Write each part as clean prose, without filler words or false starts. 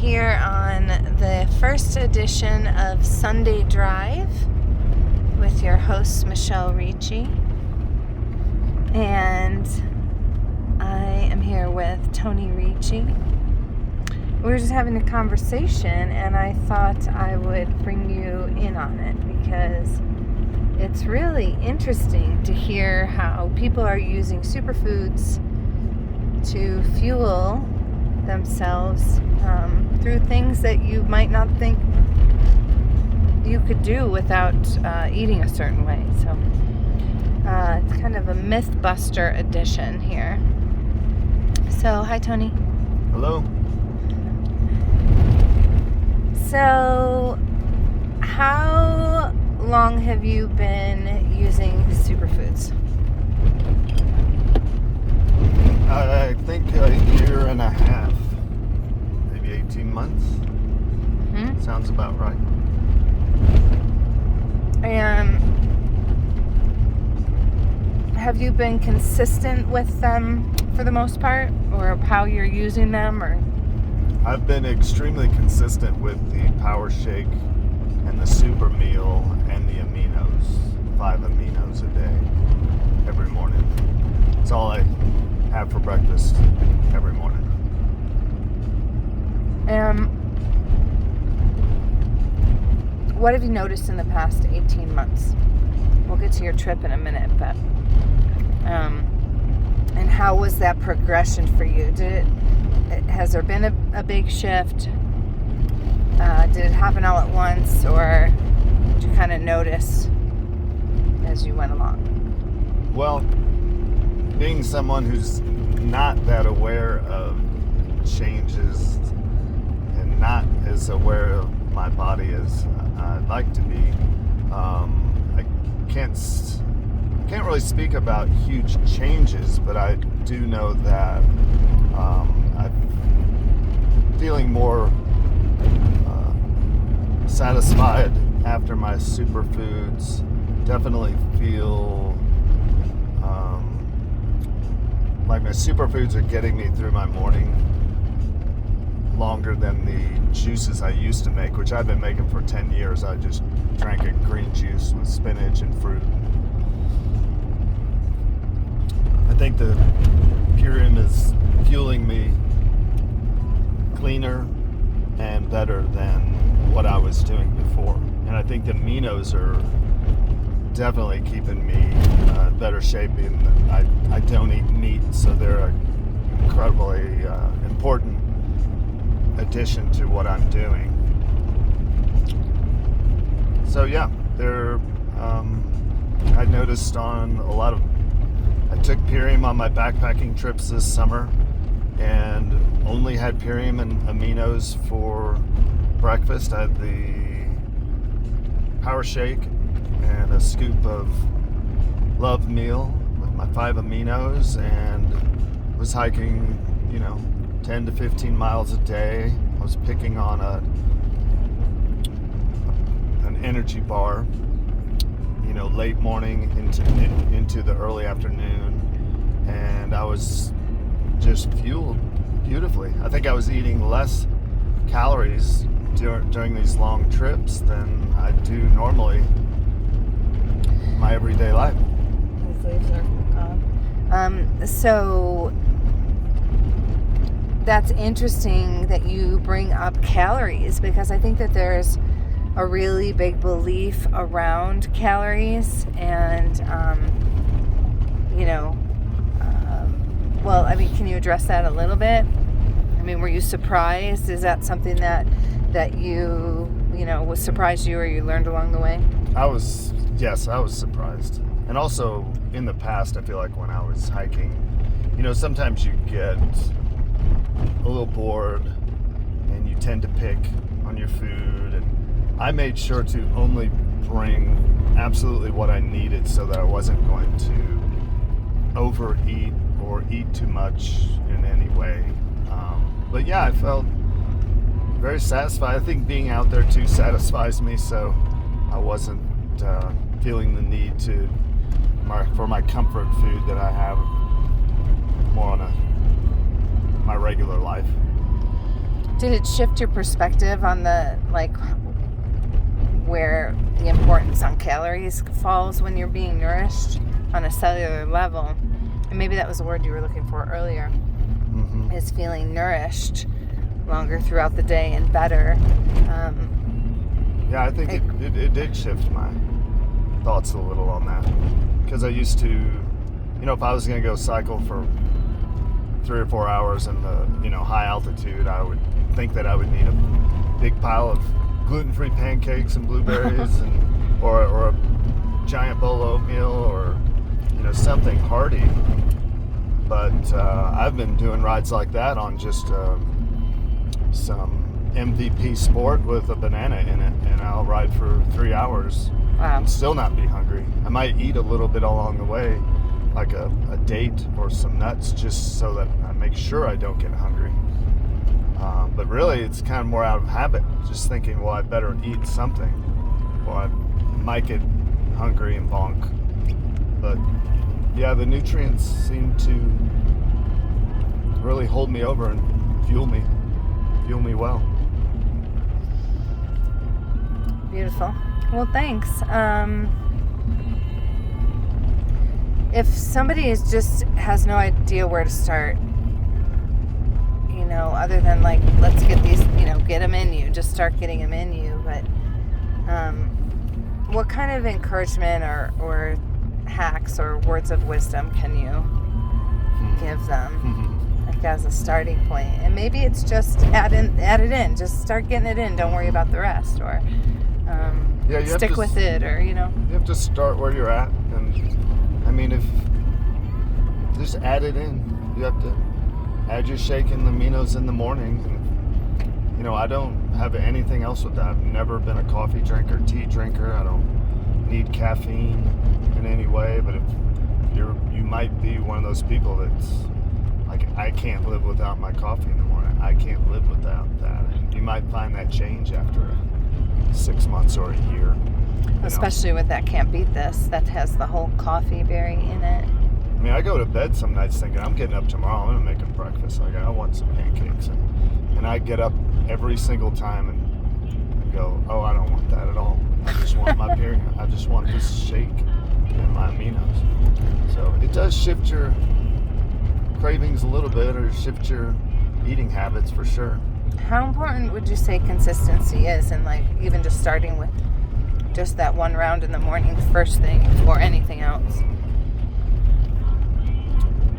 here on the first edition of Sunday Drive with your host, Michelle Ricci. And I am here with Tony Ricci. We were just having a conversation, and I thought I would bring you in on it because it's really interesting to hear how people are using superfoods to fuel themselves through things that you might not think you could do without eating a certain way. So it's kind of a Mythbuster edition here. So, hi, Tony. Hello. So, how long have you been using superfoods? I think a year and a half, maybe 18 months. Mm-hmm. Sounds about right. Have you been consistent with them for the most part, or how you're using them, or? I've been extremely consistent with the Power Shake and the Super Meal and the aminos, 5 aminos a day, every morning. It's all I have for breakfast every morning. What have you noticed in the past 18 months? We'll get to your trip in a minute, but and how was that progression for you? Has there been a big shift? Did it happen all at once, or did you kind of notice as you went along? Well, being someone who's not that aware of changes and not as aware of my body as I'd like to be, I can't really speak about huge changes, but I do know that I'm feeling more satisfied after my superfoods. Definitely feel like my superfoods are getting me through my morning longer than the juices I used to make, which I've been making for 10 years. I just drank a green juice with spinach and fruit. I think the Purium is fueling me cleaner and better than what I was doing before. And I think the aminos are definitely keeping me in better shape. I don't eat meat, so they're an incredibly important addition to what I'm doing. So yeah, I noticed on a lot of, I took Purium on my backpacking trips this summer and only had Purium and aminos for breakfast. I had the Power Shake and a scoop of Love Meal with my 5 aminos, and was hiking, 10 to 15 miles a day. I was picking on an energy bar, late morning into the early afternoon, and I was just fueled beautifully. I think I was eating less calories during these long trips than I do normally in my everyday life. These leaves are gone. So that's interesting that you bring up calories, because I think that there's a really big belief around calories, and can you address that a little bit? Were you surprised? Is that something that you was surprised you, or you learned along the way? Yes, I was surprised. And also in the past, I feel like when I was hiking, sometimes you get a little bored and you tend to pick on your food, and I made sure to only bring absolutely what I needed so that I wasn't going to overeat or eat too much in any way. But yeah, I felt very satisfied. I think being out there too satisfies me, so I wasn't feeling the need for my comfort food that I have more on my regular life. Did it shift your perspective on the, like, where the importance on calories falls when you're being nourished on a cellular level? And maybe that was the word you were looking for earlier, is feeling nourished longer throughout the day and better. Yeah, I think it did shift my thoughts a little on that. Because I used to, if I was going to go cycle for 3 or 4 hours in the, high altitude, I would think that I would need a big pile of gluten-free pancakes and blueberries or a giant bowl of oatmeal or, something hearty. But I've been doing rides like that on just some MVP Sport with a banana in it, and I'll ride for 3 hours and still not be hungry. I might eat a little bit along the way, like a date or some nuts, just so that I make sure I don't get hungry. But really, it's kind of more out of habit, just thinking, well, I better eat something, or I might get hungry and bonk. But yeah, the nutrients seem to really hold me over and fuel me well. Beautiful. Well, thanks. If somebody has no idea where to start, other than like, let's get these, get them in you, just start getting them in you. But what kind of encouragement or hacks or words of wisdom can you give them, like as a starting point? And maybe it's just add it in, just start getting it in. Don't worry about the rest, or stick with it, or you have to start where you're at. And I mean, if just add it in, you have to add your shake and the aminos in the morning. And, I don't have anything else with that. I've never been a coffee drinker, tea drinker. I don't need caffeine in any way. But if you might be one of those people that's like, I can't live without my coffee in the morning. I can't live without that. And you might find that change after 6 months or a year. Especially with that Can't Beat This, that has the whole coffee berry in it. I mean, I go to bed some nights thinking, I'm getting up tomorrow, I'm going to make a breakfast. Like, I want some pancakes. And I get up every single time and go, oh, I don't want that at all. I just want my berry. I just want this shake and my aminos. So it does shift your cravings a little bit, or shift your eating habits for sure. How important would you say consistency is, and like even just starting with just that one round in the morning first thing before anything else?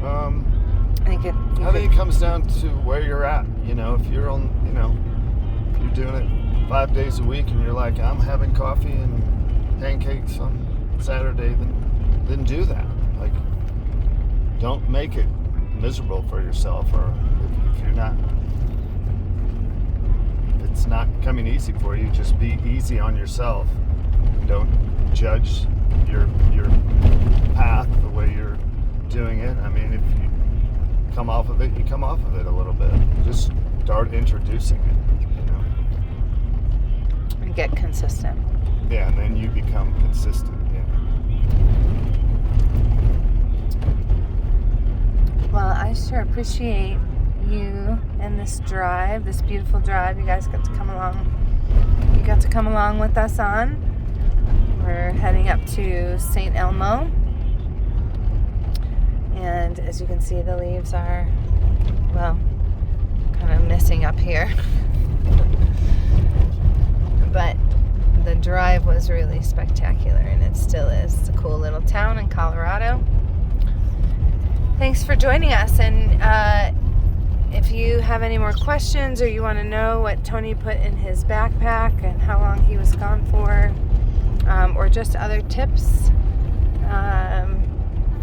I think it comes down to where you're at. If you're on, if you're doing it 5 days a week and you're like, I'm having coffee and pancakes on Saturday, then do that. Like, don't make it miserable for yourself, or if you're not, if it's not coming easy for you, just be easy on yourself. Don't judge your path the way you're doing it. I mean, if you come off of it, you come off of it a little bit. Just start introducing it, And get consistent. Yeah, and then you become consistent, Well, I sure appreciate you and this drive, this beautiful drive you guys got to come along. You got to come along with us on. We're heading up to St Elmo. And as you can see, the leaves are, well, kind of missing up here. But the drive was really spectacular, and it still is. It's a cool little town in Colorado. Thanks for joining us. And if you have any more questions, or you want to know what Tony put in his backpack and how long he was gone for, or just other tips,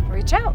reach out.